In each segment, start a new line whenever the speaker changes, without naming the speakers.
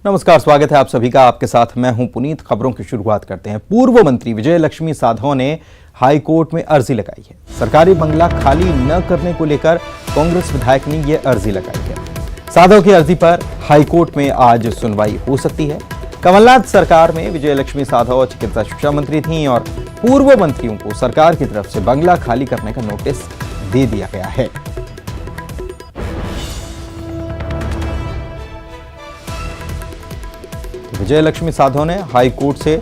नमस्कार, स्वागत है आप सभी का। आपके साथ मैं हूं पुनीत। खबरों की शुरुआत करते हैं। पूर्व मंत्री विजय लक्ष्मी साधौ ने हाई कोर्ट में अर्जी लगाई है। सरकारी बंगला खाली न करने को लेकर कांग्रेस विधायक ने यह अर्जी लगाई है। साधौ की अर्जी पर हाई कोर्ट में आज सुनवाई हो सकती है। कमलनाथ सरकार में विजय लक्ष्मी साधौ चिकित्सा शिक्षा मंत्री थीं और पूर्व मंत्रियों को सरकार की तरफ से बंगला खाली करने का नोटिस दे दिया गया है। विजय लक्ष्मी साधौ ने हाई कोर्ट से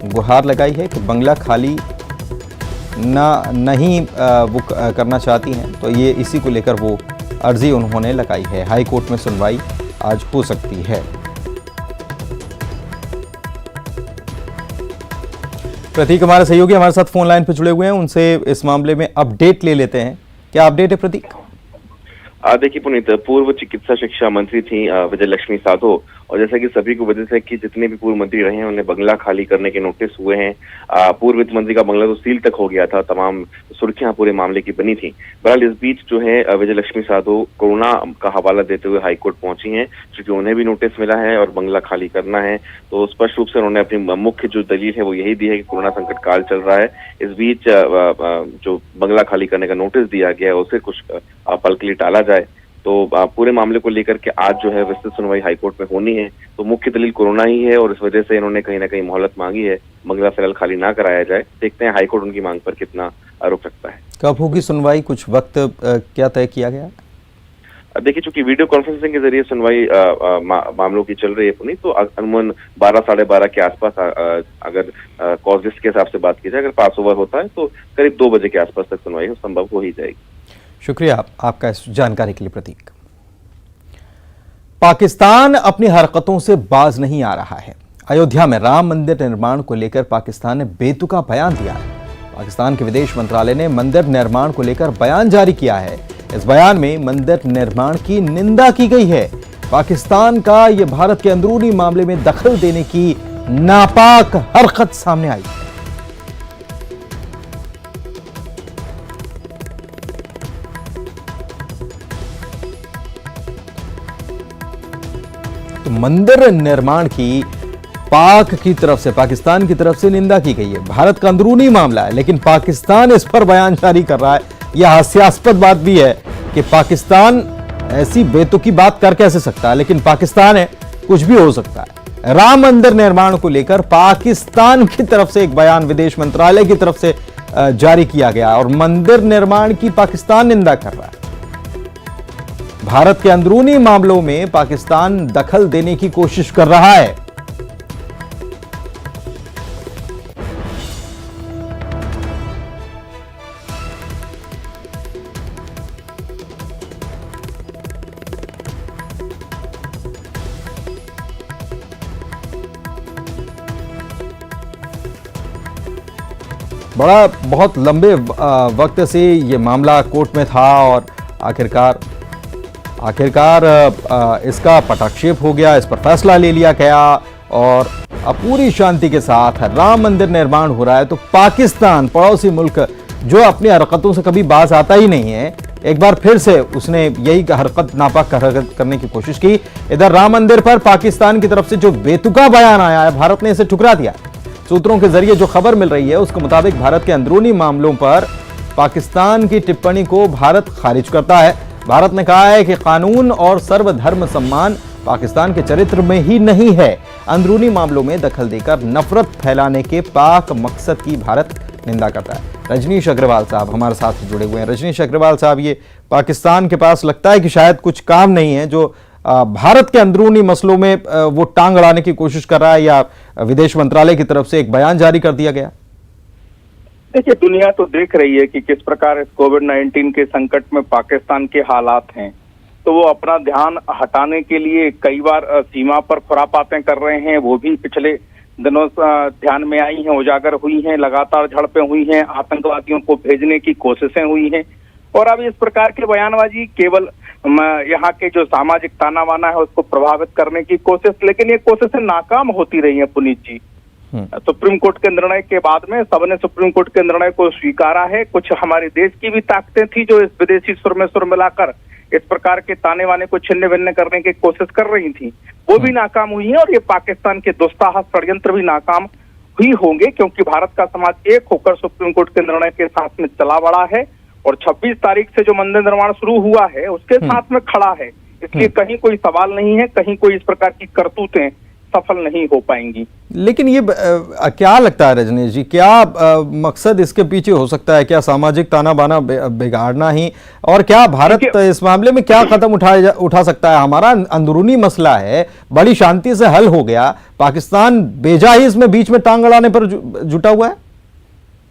गुहार लगाई है कि बंगला खाली नहीं वो करना चाहती हैं, तो ये इसी को लेकर वो अर्जी उन्होंने लगाई है। हाई कोर्ट में सुनवाई आज हो सकती है। प्रतीक हमारे सहयोगी हमारे साथ फोन लाइन पर जुड़े हुए हैं, उनसे इस मामले में अपडेट ले लेते हैं। क्या अपडेट है प्रतीक?
देखिए पुनीत, पूर्व चिकित्सा शिक्षा मंत्री थी विजय लक्ष्मी साधौ, और जैसा कि सभी को वजह से कि जितने भी पूर्व मंत्री रहे हैं उन्हें बंगला खाली करने के नोटिस हुए हैं। पूर्व वित्त मंत्री का बंगला तो सील तक हो गया था, तमाम सुर्खियां पूरे मामले की बनी थी। बहरहाल इस बीच जो है विजय लक्ष्मी साधौ कोरोना का हवाला देते हुए हाईकोर्ट पहुंची हैं, क्योंकि उन्हें भी नोटिस मिला है और बंगला खाली करना है। तो स्पष्ट रूप से उन्होंने अपनी मुख्य जो दलील है वो यही दी है कि कोरोना संकट काल चल रहा है। इस बीच जो बंगला खाली करने का नोटिस दिया गया है उसे कुछ पल के लिए टाला जाए। तो पूरे मामले को लेकर के आज जो है विस्तृत सुनवाई हाईकोर्ट में होनी है। तो मुख्य दलील कोरोना ही है और इस वजह से इन्होंने कहीं ना कहीं मोहलत मांगी है, बंगला फिलहाल खाली ना कराया जाए। देखते हैं हाईकोर्ट उनकी मांग पर कितना रुक सकता है।
कब होगी सुनवाई? कुछ वक्त क्या तय किया गया?
देखिए, चूंकि वीडियो कॉन्फ्रेंसिंग के जरिए सुनवाई मामलों की चल रही है पुनीत, तो अमूमन 12 साढ़े 12 के आसपास अगर कॉज लिस्ट के हिसाब से बात की जाए, अगर पास ओवर होता है तो करीब 2 बजे के आसपास तक सुनवाई संभव हो ही जाएगी।
शुक्रिया आपका इस जानकारी के लिए प्रतीक। पाकिस्तान अपनी हरकतों से बाज नहीं आ रहा है। अयोध्या में राम मंदिर निर्माण को लेकर पाकिस्तान ने बेतुका बयान दिया है। पाकिस्तान के विदेश मंत्रालय ने मंदिर निर्माण को लेकर बयान जारी किया है। इस बयान में मंदिर निर्माण की निंदा की गई है। पाकिस्तान का यह भारत के अंदरूनी मामले में दखल देने की नापाक हरकत सामने आई। तो मंदिर निर्माण की पाक की तरफ से, पाकिस्तान की तरफ से निंदा की गई है। भारत का अंदरूनी मामला है, लेकिन पाकिस्तान इस पर बयान जारी कर रहा है। यह हास्यास्पद बात भी है कि पाकिस्तान ऐसी बेतुकी बात कर कैसे सकता है, लेकिन पाकिस्तान है, कुछ भी हो सकता है। राम मंदिर निर्माण को लेकर पाकिस्तान की तरफ से एक बयान विदेश मंत्रालय की तरफ से जारी किया गया और मंदिर निर्माण की पाकिस्तान निंदा कर रहा है। भारत के अंदरूनी मामलों में पाकिस्तान दखल देने की कोशिश कर रहा है। बहुत लंबे वक्त से ये मामला कोर्ट में था और आखिरकार इसका पटाक्षेप हो गया, इस पर फैसला ले लिया गया और अब पूरी शांति के साथ राम मंदिर निर्माण हो रहा है। तो पाकिस्तान, पड़ोसी मुल्क जो अपनी हरकतों से कभी बाज आता ही नहीं है, एक बार फिर से उसने यही हरकत नापाक हरकत करने की कोशिश की। इधर राम मंदिर पर पाकिस्तान की तरफ से जो बेतुका बयान आया है, भारत ने इसे ठुकरा दिया। सूत्रों के जरिए जो खबर मिल रही है उसके मुताबिक भारत के अंदरूनी मामलों पर पाकिस्तान की टिप्पणी को भारत खारिज करता है। भारत ने कहा है कि कानून और सर्वधर्म सम्मान पाकिस्तान के चरित्र में ही नहीं है। अंदरूनी मामलों में दखल देकर नफरत फैलाने के पाक मकसद की भारत निंदा करता है। रजनीश अग्रवाल साहब हमारे साथ जुड़े हुए हैं। रजनीश अग्रवाल साहब, ये पाकिस्तान के पास लगता है कि शायद कुछ काम नहीं है जो भारत के अंदरूनी मसलों में वो टांग अड़ाने की कोशिश कर रहा है, या विदेश मंत्रालय की तरफ से एक बयान जारी कर दिया गया?
देखिए, दुनिया तो देख रही है कि किस प्रकार इस कोविड-19 के संकट में पाकिस्तान के हालात हैं, तो वो अपना ध्यान हटाने के लिए कई बार सीमा पर खुरापातें कर रहे हैं। वो भी पिछले दिनों ध्यान में आई हैं, उजागर हुई हैं, लगातार झड़पें हुई हैं, आतंकवादियों को भेजने की कोशिशें हुई हैं। और अब इस प्रकार के बयानबाजी केवल यहाँ के जो सामाजिक ताना बाना है उसको प्रभावित करने की कोशिश, लेकिन ये कोशिशें नाकाम होती रही हैं पुनीत जी। सुप्रीम कोर्ट के निर्णय के बाद में सबने सुप्रीम कोर्ट के निर्णय को स्वीकारा है। कुछ हमारे देश की भी ताकतें थी जो इस विदेशी सुर में सुर मिलाकर इस प्रकार के ताने वाने को छिन्न भिन्न करने की कोशिश कर रही थी, वो भी नाकाम हुई है। और ये पाकिस्तान के दुस्साहस षड्यंत्र भी नाकाम हुई होंगे, क्योंकि भारत का समाज एक होकर सुप्रीम कोर्ट के निर्णय के साथ में चला बड़ा है और 26 तारीख से जो मंदिर निर्माण शुरू हुआ है उसके साथ में खड़ा है। इसलिए कहीं कोई सवाल नहीं है, कहीं कोई इस प्रकार की करतूतें सफल नहीं हो पाएंगी।
लेकिन ये क्या लगता है रजनीश जी, क्या मकसद इसके पीछे हो सकता है? क्या सामाजिक ताना बाना बिगाड़ना ही? और क्या भारत इस मामले में क्या कदम उठा सकता है? हमारा अंदरूनी मसला है, बड़ी शांति से हल हो गया, पाकिस्तान बेजा ही इसमें बीच में टांग अड़ाने पर जुटा हुआ है।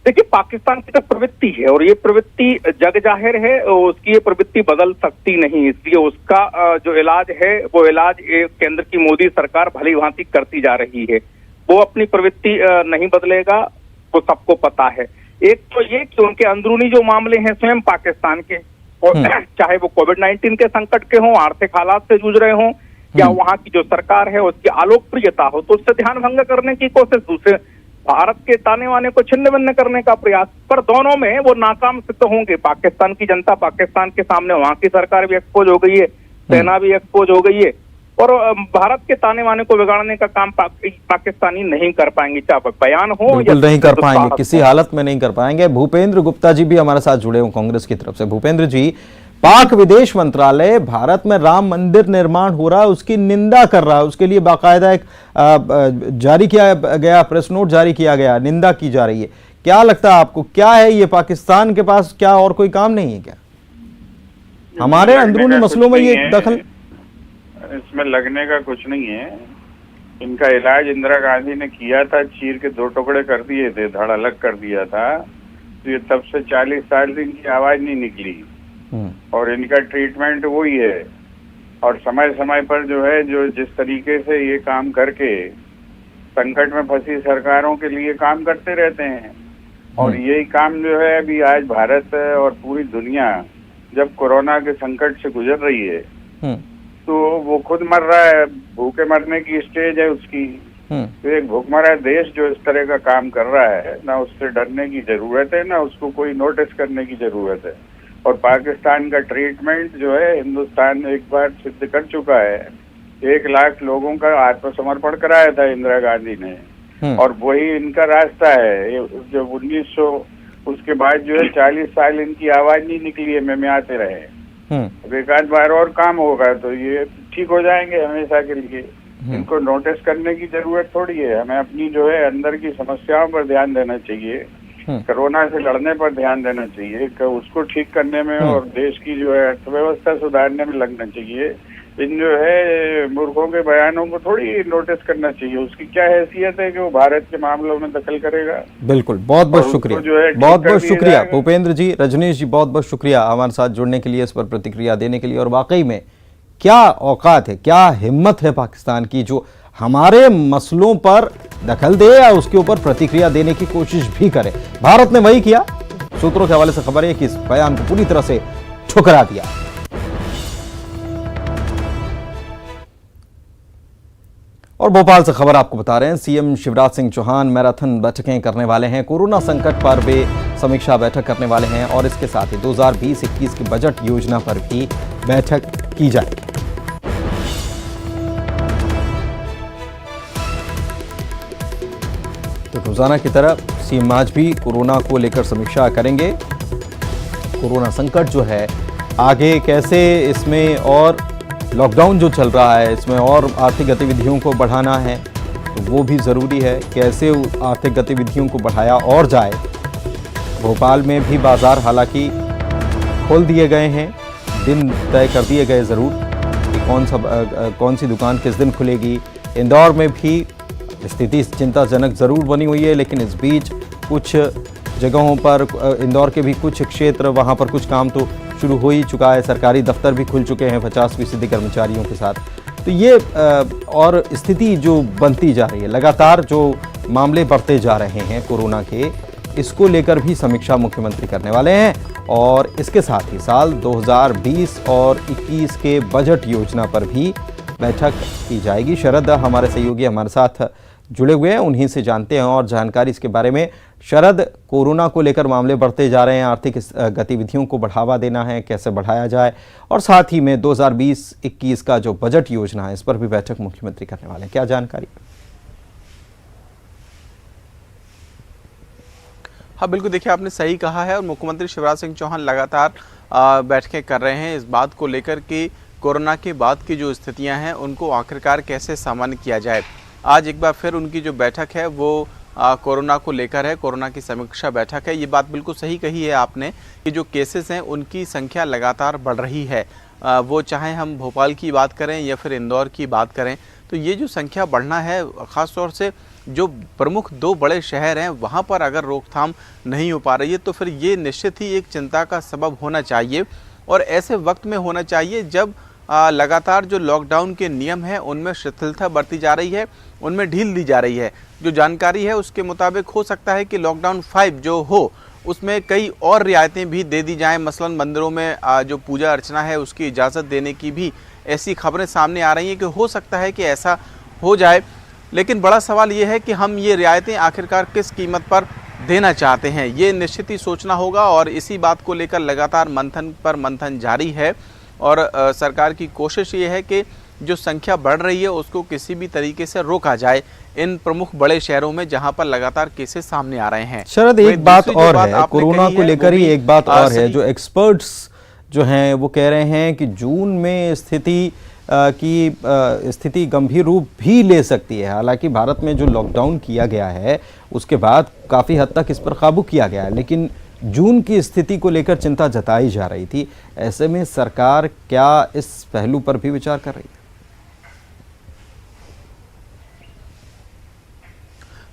देखिए, पाकिस्तान की तो प्रवृत्ति है और ये प्रवृत्ति जग जाहिर है, उसकी ये प्रवृत्ति बदल सकती नहीं। इसलिए उसका जो इलाज है वो इलाज केंद्र की मोदी सरकार भली भांति करती जा रही है। वो अपनी प्रवृत्ति नहीं बदलेगा, वो सबको पता है। एक तो ये कि उनके अंदरूनी जो मामले हैं स्वयं पाकिस्तान के, और चाहे वो कोविड-19 के संकट के हों, आर्थिक हालात से जूझ रहे हों, या वहां की जो सरकार है उसकी अलोकप्रियता हो, तो उससे ध्यान भंग करने की कोशिश, दूसरे भारत के ताने वाने को छिन्न भिन्न करने का प्रयास, पर दोनों में वो नाकाम सिद्ध होंगे। पाकिस्तान की जनता पाकिस्तान के सामने, वहां की सरकार भी एक्सपोज हो गई है, सेना भी एक्सपोज हो गई है, और भारत के ताने वाने को बिगाड़ने का काम पाकिस्तानी नहीं कर पाएंगे, चाहे बयान हो या
नहीं कर पाएंगे, किसी हालत में नहीं कर पाएंगे। भूपेंद्र गुप्ता जी भी हमारे साथ जुड़े हुए कांग्रेस की तरफ से। भूपेंद्र जी, पाक विदेश मंत्रालय भारत में राम मंदिर निर्माण हो रहा है उसकी निंदा कर रहा है, उसके लिए बाकायदा एक जारी किया गया प्रेस नोट जारी किया गया, निंदा की जा रही है। क्या लगता है आपको, क्या है ये, पाकिस्तान के पास क्या और कोई काम नहीं है क्या? हमारे अंदरूनी मसलों में ये दखल?
इसमें लगने का कुछ नहीं है। इनका इलाज इंदिरा गांधी ने किया था, चीर के 2 टुकड़े कर दिए थे, धड़ अलग कर दिया था, तो ये तब से 40 साल से इनकी आवाज नहीं निकली और इनका ट्रीटमेंट वही है। और समय समय पर जो है, जो जिस तरीके से ये काम करके संकट में फंसी सरकारों के लिए काम करते रहते हैं, और यही काम जो है अभी आज भारत और पूरी दुनिया जब कोरोना के संकट से गुजर रही है तो वो खुद मर रहा है, भूखे मरने की स्टेज है उसकी। तो एक भूखमरा देश जो इस तरह का काम कर रहा है, ना उससे डरने की जरूरत है, ना उसको कोई नोटिस करने की जरूरत है। और पाकिस्तान का ट्रीटमेंट जो है हिंदुस्तान एक बार सिद्ध कर चुका है। 1 लाख लोगों का आत्मसमर्पण कराया था इंदिरा गांधी ने, और वही इनका रास्ता है। जब 1900 उसके बाद जो है 40 साल इनकी आवाज नहीं निकली है, में आते रहे। अब एक आध बार और काम होगा तो ये ठीक हो जाएंगे हमेशा के लिए। इनको नोटिस करने की जरूरत थोड़ी है। हमें अपनी जो है अंदर की समस्याओं पर ध्यान देना चाहिए, कोरोना से लड़ने पर ध्यान देना चाहिए, उसको ठीक करने में और देश की जो है अर्थव्यवस्था सुधारने में लगना चाहिए। इन जो है मूर्खों के बयानों को थोड़ी नोटिस करना चाहिए। उसकी क्या हैसियत है कि वो भारत के मामलों में दखल करेगा?
बिल्कुल, बहुत बहुत शुक्रिया, बहुत बहुत शुक्रिया भूपेंद्र जी। रजनीश जी, बहुत बहुत शुक्रिया हमारे साथ जुड़ने के लिए, इस पर प्रतिक्रिया देने के लिए। और वाकई में क्या औकात है, क्या हिम्मत है पाकिस्तान की, जो हमारे मसलों पर दखल दे या उसके ऊपर प्रतिक्रिया देने की कोशिश भी करे। भारत ने वही किया। सूत्रों के हवाले से खबर है कि इस बयान को पूरी तरह से ठुकरा दिया। और भोपाल से खबर आपको बता रहे हैं, सीएम शिवराज सिंह चौहान मैराथन बैठकें करने वाले हैं। कोरोना संकट पर वे समीक्षा बैठक करने वाले हैं और इसके साथ ही 2020-21 की बजट योजना पर भी बैठक की जाएगी। तो रोजाना की तरह सीएम आज भी कोरोना को लेकर समीक्षा करेंगे। कोरोना संकट जो है आगे कैसे, इसमें और लॉकडाउन जो चल रहा है इसमें और आर्थिक गतिविधियों को बढ़ाना है, तो वो भी ज़रूरी है। कैसे आर्थिक गतिविधियों को बढ़ाया और जाए। भोपाल में भी बाज़ार हालांकि खोल दिए गए हैं, दिन तय कर दिए गए ज़रूर कि कौन सी दुकान किस दिन खुलेगी। इंदौर में भी स्थिति चिंताजनक ज़रूर बनी हुई है, लेकिन इस बीच कुछ जगहों पर, इंदौर के भी कुछ क्षेत्र, वहाँ पर कुछ काम तो शुरू हो ही चुका है। सरकारी दफ्तर भी खुल चुके हैं 50% कर्मचारियों के साथ। तो ये और स्थिति जो बनती जा रही है, लगातार जो मामले बढ़ते जा रहे हैं कोरोना के, इसको लेकर भी समीक्षा मुख्यमंत्री करने वाले हैं। और इसके साथ ही साल 2020 और 21 के बजट योजना पर भी बैठक की जाएगी। शरद हमारे सहयोगी हमारे साथ जुड़े हुए हैं, उन्हीं से जानते हैं और जानकारी इसके बारे में। शरद, कोरोना को लेकर मामले बढ़ते जा रहे हैं, आर्थिक गतिविधियों को बढ़ावा देना है, कैसे बढ़ाया जाए, और साथ ही में 2020-21 का जो बजट योजना है इस पर भी बैठक मुख्यमंत्री करने वाले हैं, क्या जानकारी?
हाँ बिल्कुल, देखिए आपने सही कहा है और मुख्यमंत्री शिवराज सिंह चौहान लगातार बैठकें कर रहे हैं इस बात को लेकर कि कोरोना के बाद की जो स्थितियां हैं उनको आखिरकार कैसे सामान्य किया जाए। आज एक बार फिर उनकी जो बैठक है वो कोरोना को लेकर है, कोरोना की समीक्षा बैठक है। ये बात बिल्कुल सही कही है आपने कि जो केसेस हैं उनकी संख्या लगातार बढ़ रही है। वो चाहे हम भोपाल की बात करें या फिर इंदौर की बात करें, तो ये जो संख्या बढ़ना है ख़ास तौर से जो प्रमुख 2 बड़े शहर हैं वहाँ पर अगर रोकथाम नहीं हो पा रही है तो फिर ये निश्चित ही एक चिंता का सबब होना चाहिए और ऐसे वक्त में होना चाहिए जब लगातार जो लॉकडाउन के नियम हैं उनमें शिथिलता बरती जा रही है, उनमें ढील दी जा रही है। जो जानकारी है उसके मुताबिक हो सकता है कि लॉकडाउन 5 जो हो उसमें कई और रियायतें भी दे दी जाएं। मसलन मंदिरों में जो पूजा अर्चना है उसकी इजाज़त देने की भी ऐसी खबरें सामने आ रही हैं कि हो सकता है कि ऐसा हो जाए। लेकिन बड़ा सवाल ये है कि हम ये रियायतें आखिरकार किस कीमत पर देना चाहते हैं, ये निश्चित ही सोचना होगा और इसी बात को लेकर लगातार मंथन पर मंथन जारी है। और सरकार की कोशिश ये है कि जो संख्या बढ़ रही है उसको किसी भी तरीके से रोका जाए इन प्रमुख बड़े शहरों में जहां पर लगातार केसेस सामने आ रहे हैं।
शरद, एक बात और है, कोरोना को लेकर ही एक बात और है, जो एक्सपर्ट्स जो हैं वो कह रहे हैं कि जून में स्थिति गंभीर रूप भी ले सकती है। हालांकि भारत में जो लॉकडाउन किया गया है उसके बाद काफ़ी हद तक इस पर काबू किया गया है, लेकिन जून की स्थिति को लेकर चिंता जताई जा रही थी। ऐसे में सरकार क्या इस पहलू पर भी विचार कर रही है?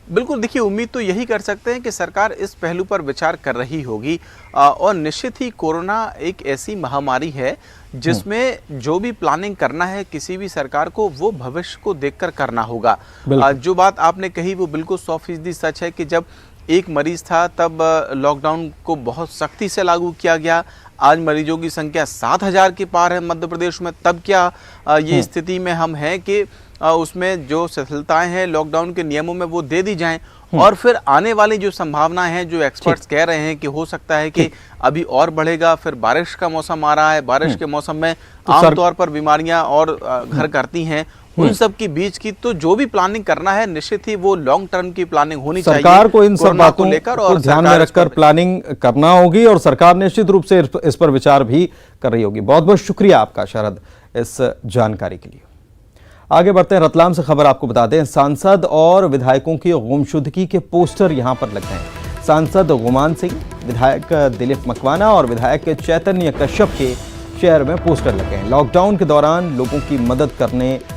बिल्कुल, देखिए उम्मीद तो यही कर सकते हैं कि सरकार इस पहलू पर विचार कर रही होगी और निश्चित ही कोरोना एक ऐसी महामारी है जिसमें जो भी प्लानिंग करना है किसी भी सरकार को वो भविष्य को देखकर करना होगा। जो बात आपने कही वो बिल्कुल 100% सच है कि जब एक मरीज था तब लॉकडाउन को बहुत सख्ती से लागू किया गया। आज मरीजों की संख्या 7,000 के पार है मध्य प्रदेश में, तब क्या ये स्थिति में हम हैं कि उसमें जो शिथिलताएं हैं लॉकडाउन के नियमों में वो दे दी जाएं और फिर आने वाली जो संभावनाएं हैं, जो एक्सपर्ट्स कह रहे हैं कि हो सकता है कि अभी और बढ़ेगा। फिर बारिश का मौसम आ रहा है, बारिश के मौसम में आमतौर पर बीमारियां और घर करती हैं, उन सब के बीच की तो जो भी प्लानिंग करना है निश्चित ही वो लॉन्ग टर्म की प्लानिंग होनी चाहिए।
सरकार को इन सब बातों को ध्यान में रखकर प्लानिंग करना होगी और सरकार निश्चित रूप से इस पर विचार भी कर रही होगी। बहुत बहुत शुक्रिया आपका शरद इस जानकारी के लिए। आगे बढ़ते हैं, रतलाम से खबर आपको बता दें, सांसद और विधायकों की गुमशुदगी के पोस्टर यहां पर लग गए हैं। सांसद गुमान सिंह, विधायक दिलीप मकवाना और विधायक चैतन्य कश्यप के शहर में पोस्टर लगे हैं। लॉकडाउन के दौरान लोगों की मदद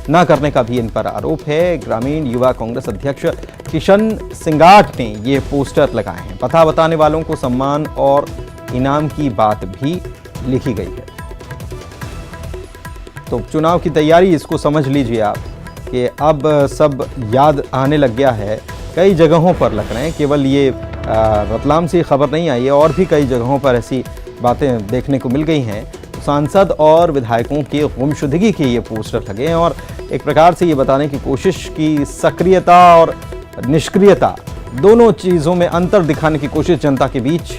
ना करने का भी इन पर आरोप है। ग्रामीण युवा कांग्रेस अध्यक्ष किशन सिंगाट ने ये पोस्टर लगाए हैं। पता बताने वालों को सम्मान और इनाम की बात भी लिखी गई है। तो चुनाव की तैयारी, इसको समझ लीजिए आप कि अब सब याद आने लग गया है। कई जगहों पर लग रहे हैं, केवल ये रतलाम से खबर नहीं आई है, और भी कई जगहों पर ऐसी बातें देखने को मिल गई हैं। सांसद और विधायकों की गुमशुदगी के ये पोस्टर लगे हैं और एक प्रकार से ये बताने की कोशिश की सक्रियता और निष्क्रियता दोनों चीज़ों में अंतर दिखाने की कोशिश जनता के बीच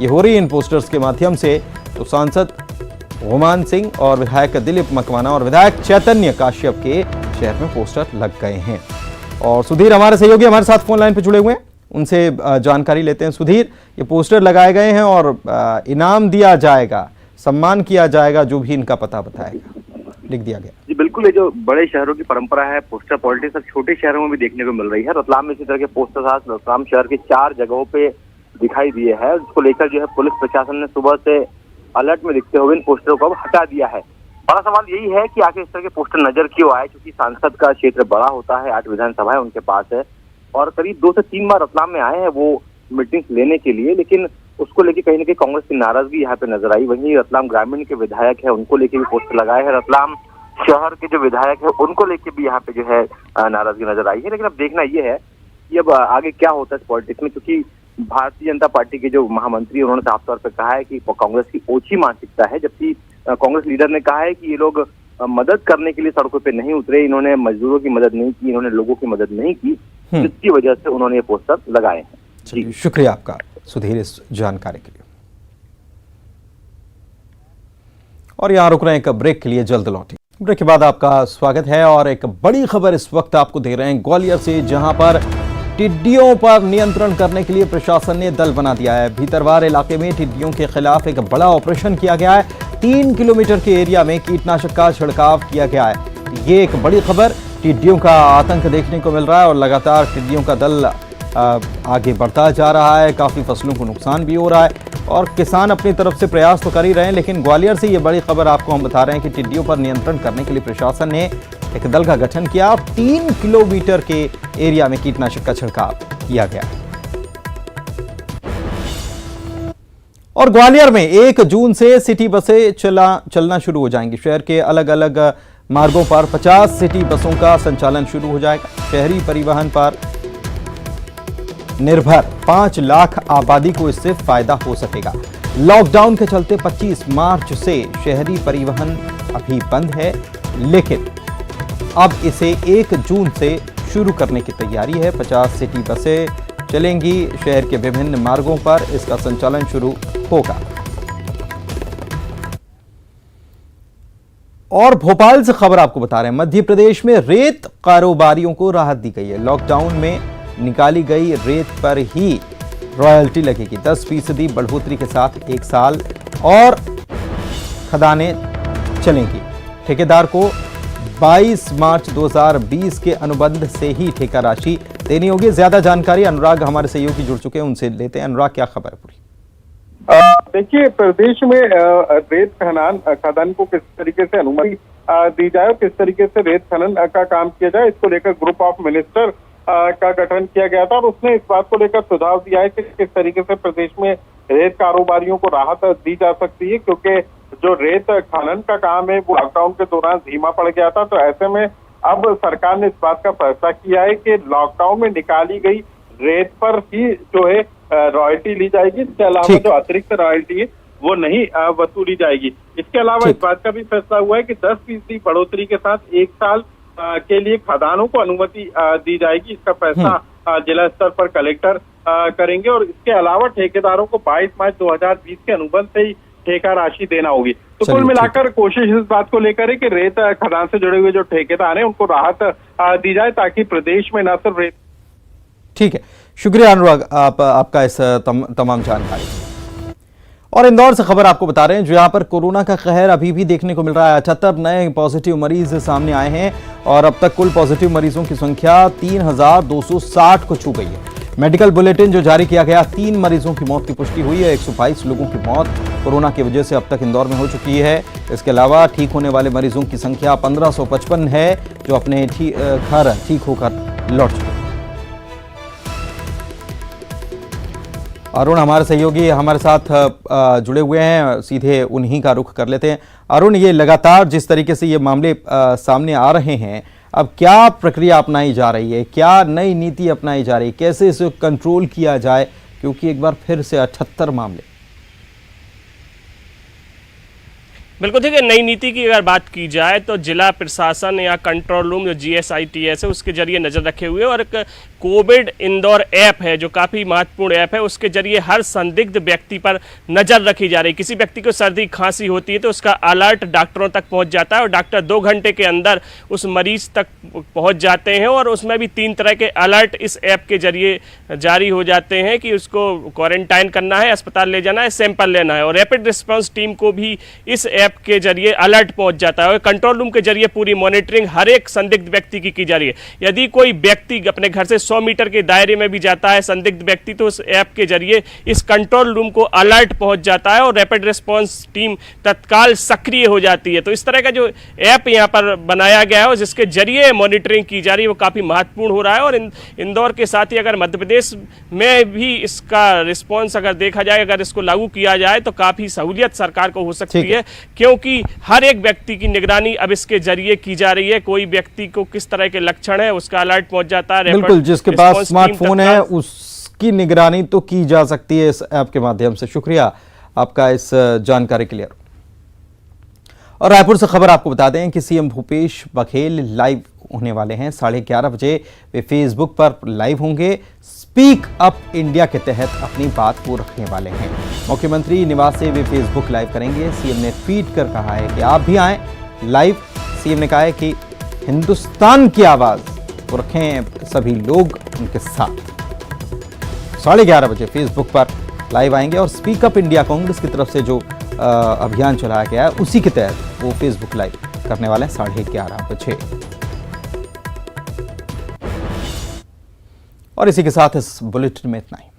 ये हो रही है इन पोस्टर्स के माध्यम से। तो सांसद गुमान सिंह और विधायक दिलीप मकवाना और विधायक चैतन्य कश्यप के शहर में पोस्टर लग गए हैं। और सुधीर हमारे सहयोगी हमारे साथ फोन लाइन पर जुड़े हुए हैं, उनसे जानकारी लेते हैं। सुधीर, ये पोस्टर लगाए गए हैं और इनाम दिया जाएगा, सम्मान किया जाएगा, जो भी इनका पता बताएगा, लिख दिया गया।
जी बिल्कुल, ये जो बड़े शहरों की परंपरा है पोस्टर पॉलिटिक्स, अब छोटे शहरों में भी देखने को मिल रही है। रतलाम में इसी तरह के पोस्टर आज रतलाम शहर के 4 जगहों पे दिखाई दिए हैं, जिसको लेकर जो है पुलिस प्रशासन ने सुबह से अलर्ट में दिखते हुए इन पोस्टरों को हटा दिया है। बड़ा सवाल यही है कि आखिर इस तरह के पोस्टर नजर क्यों आए, क्योंकि सांसद का क्षेत्र बड़ा होता है, 8 विधानसभाएं उनके पास है और करीब 2 से 3 बार रतलाम में आए हैं वो मीटिंग्स लेने के लिए, लेकिन उसको लेके कहीं ना कहीं कांग्रेस की नाराजगी यहाँ पे नजर आई। वहीं रतलाम ग्रामीण के विधायक है उनको लेके भी पोस्टर लगाए हैं, रतलाम शहर के जो विधायक है उनको लेके भी यहाँ पे जो है नाराजगी नजर आई है। लेकिन अब देखना ये है कि अब आगे क्या होता है इस पॉलिटिक्स में, क्योंकि भारतीय जनता पार्टी के जो महामंत्री उन्होंने साफ तौर पर कहा है कि कांग्रेस की ओछी मानसिकता है, जबकि कांग्रेस लीडर ने कहा है कि ये लोग मदद करने के लिए सड़कों पे नहीं उतरे, इन्होंने मजदूरों की मदद नहीं की, इन्होंने लोगों की मदद नहीं की। जिसकी वजह से उन्होंने ये पोस्टर लगाए हैं।
चलिए, शुक्रिया आपका सुधीर इस जानकारी के लिए। और यहाँ रुक रहे हैं एक ब्रेक के लिए, जल्द लौटेंगे। ब्रेक के बाद आपका स्वागत है और एक बड़ी खबर इस वक्त आपको दे रहे हैं ग्वालियर से, जहां पर टिड्डियों पर नियंत्रण करने के लिए प्रशासन ने दल बना दिया है। भीतरवार इलाके में टिड्डियों के खिलाफ एक बड़ा ऑपरेशन किया गया है। 3 किलोमीटर के एरिया में कीटनाशक का छिड़काव किया गया है। ये एक बड़ी खबर, टिड्डियों का आतंक देखने को मिल रहा है और लगातार टिड्डियों का दल आगे बढ़ता जा रहा है। काफ़ी फसलों को नुकसान भी हो रहा है और किसान अपनी तरफ से प्रयास तो कर ही रहे हैं, लेकिन ग्वालियर से ये बड़ी खबर आपको हम बता रहे हैं कि टिड्डियों पर नियंत्रण करने के लिए प्रशासन ने एक दल का गठन किया और 3 किलोमीटर के एरिया में कीटनाशक का छिड़काव किया गया। और ग्वालियर में 1 जून से सिटी बसें चलना शुरू हो जाएंगी। शहर के अलग अलग मार्गों पर 50 सिटी बसों का संचालन शुरू हो जाएगा। शहरी परिवहन पर निर्भर 5 लाख आबादी को इससे फायदा हो सकेगा। लॉकडाउन के चलते 25 मार्च से शहरी परिवहन अभी बंद है, लेकिन अब इसे 1 जून से शुरू करने की तैयारी है। 50 सिटी बसें चलेंगी, शहर के विभिन्न मार्गों पर इसका संचालन शुरू होगा। और भोपाल से खबर आपको बता रहे हैं, मध्य प्रदेश में रेत कारोबारियों को राहत दी गई है। लॉकडाउन में निकाली गई रेत पर ही रॉयल्टी लगेगी। 10% बढ़ोतरी के साथ 1 साल और खदानें चलेंगी। ठेकेदार को 22 मार्च 2020 के अनुबंध से ही ठेका राशि देनी होगी। ज्यादा जानकारी अनुराग हमारे सहयोगी जुड़ चुके हैं, उनसे लेते हैं। अनुराग, क्या खबर है पूरी?
देखिए, प्रदेश में रेत खदान को किस तरीके से अनुमति दी जाए और किस तरीके से रेत खनन का काम किया जाए, इसको लेकर ग्रुप ऑफ मिनिस्टर का गठन किया गया था और उसने इस बात को लेकर सुझाव दिया है कि किस तरीके से प्रदेश में रेत कारोबारियों को राहत दी जा सकती है, क्योंकि जो रेत खनन का काम है वो लॉकडाउन के दौरान धीमा पड़ गया था। तो ऐसे में अब सरकार ने इस बात का फैसला किया है कि लॉकडाउन में निकाली गई रेत पर ही जो है रॉयल्टी ली जाएगी। इसके अलावा जो अतिरिक्त रॉयल्टी है वो नहीं वसूली जाएगी। इसके अलावा इस बात का भी फैसला हुआ है कि 10% बढ़ोतरी के साथ 1 साल के लिए खदानों को अनुमति दी जाएगी। इसका फैसला जिला स्तर पर कलेक्टर करेंगे और इसके अलावा ठेकेदारों को 22 मार्च 2020 के अनुबंध से ही ठेका राशि देना होगी। तो कुल मिलाकर कोशिश इस बात को लेकर है कि रेत खदान से जुड़े हुए जो ठेकेदार हैं उनको राहत दी जाए, ताकि प्रदेश में न सिर्फ रेत।
ठीक है, शुक्रिया अनुराग आपका इस तमाम जानकारी। और इंदौर से खबर आपको बता रहे हैं, जो यहाँ पर कोरोना का कहर अभी भी देखने को मिल रहा है। 78 नए पॉजिटिव मरीज सामने आए हैं और अब तक कुल पॉजिटिव मरीजों की संख्या 3260 को छू गई है। मेडिकल बुलेटिन जो जारी किया गया, 3 मरीजों की मौत की पुष्टि हुई है। 122 लोगों की मौत कोरोना की वजह से अब तक इंदौर में हो चुकी है। इसके अलावा ठीक होने वाले मरीजों की संख्या 1555 है, जो अपने घर ठीक होकर लौट चुके हैं। अरुण हमारे सहयोगी हमारे साथ जुड़े हुए हैं, सीधे उन्हीं का रुख कर लेते हैं। अरुण, ये लगातार जिस तरीके से ये मामले सामने आ रहे हैं, अब क्या प्रक्रिया अपनाई जा रही है, क्या नई नीति अपनाई जा रही है, कैसे इसे कंट्रोल किया जाए, क्योंकि एक बार फिर से 78 मामले।
बिल्कुल, देखिए, नई नीति की अगर बात की जाए तो जिला प्रशासन या कंट्रोल रूम जो GSITS है उसके जरिए नज़र रखे हुए और एक कोविड इंदौर ऐप है जो काफ़ी महत्वपूर्ण ऐप है, उसके जरिए हर संदिग्ध व्यक्ति पर नज़र रखी जा रही है। किसी व्यक्ति को सर्दी खांसी होती है तो उसका अलर्ट डॉक्टरों तक पहुंच जाता है और डॉक्टर 2 घंटे के अंदर उस मरीज तक पहुंच जाते हैं और उसमें भी 3 तरह के अलर्ट इस ऐप के जरिए जारी हो जाते हैं कि उसको क्वारंटाइन करना है, अस्पताल ले जाना है, सैंपल लेना है। और रैपिड रिस्पॉन्स टीम को भी इस ऐप के जरिए अलर्ट पहुंच जाता है और कंट्रोल रूम के जरिए पूरी मॉनिटरिंग हर एक संदिग्ध व्यक्ति की जा रही है। यदि कोई व्यक्ति अपने घर से 100 मीटर के दायरे में भी जाता है संदिग्ध व्यक्ति, तो उस ऐप के जरिए इस कंट्रोल रूम को अलर्ट पहुंच जाता है और रैपिड रिस्पांस टीम तत्काल सक्रिय हो जाती है। तो इस तरह का जो ऐप यहां पर बनाया गया है और जिसके जरिए मॉनिटरिंग की जा रही है वो काफी महत्वपूर्ण हो रहा है। और इंदौर के साथ ही अगर मध्य प्रदेश में भी इसका रिस्पॉन्स अगर देखा जाए, अगर इसको लागू किया जाए तो काफी सहूलियत सरकार को हो सकती है, क्योंकि हर एक व्यक्ति की निगरानी अब इसके जरिए की जा रही है। कोई व्यक्ति को किस तरह के लक्षण है उसका अलर्ट पहुंच जाता है।
बिल्कुल, जिसके पास स्मार्टफोन है उसकी निगरानी तो की जा सकती है इस ऐप के माध्यम से। शुक्रिया आपका इस जानकारी के लिए। और रायपुर से खबर आपको बता दें कि सीएम भूपेश बघेल लाइव होने वाले हैं। 11:30 बजे वे फेसबुक पर लाइव होंगे। स्पीक अप इंडिया के तहत अपनी बात को रखने वाले हैं। मुख्यमंत्री निवास से वे फेसबुक लाइव करेंगे। सीएम ने ट्वीट कर कहा है कि आप भी आएं लाइव। सीएम ने कहा है कि हिंदुस्तान की आवाज को रखें सभी लोग उनके साथ। 11:30 बजे फेसबुक पर लाइव आएंगे और स्पीक अप इंडिया कांग्रेस की तरफ से जो अभियान चलाया गया है उसी के तहत वो फेसबुक लाइव करने वाले हैं 11:30 बजे। और इसी के साथ इस बुलेटिन में इतना ही।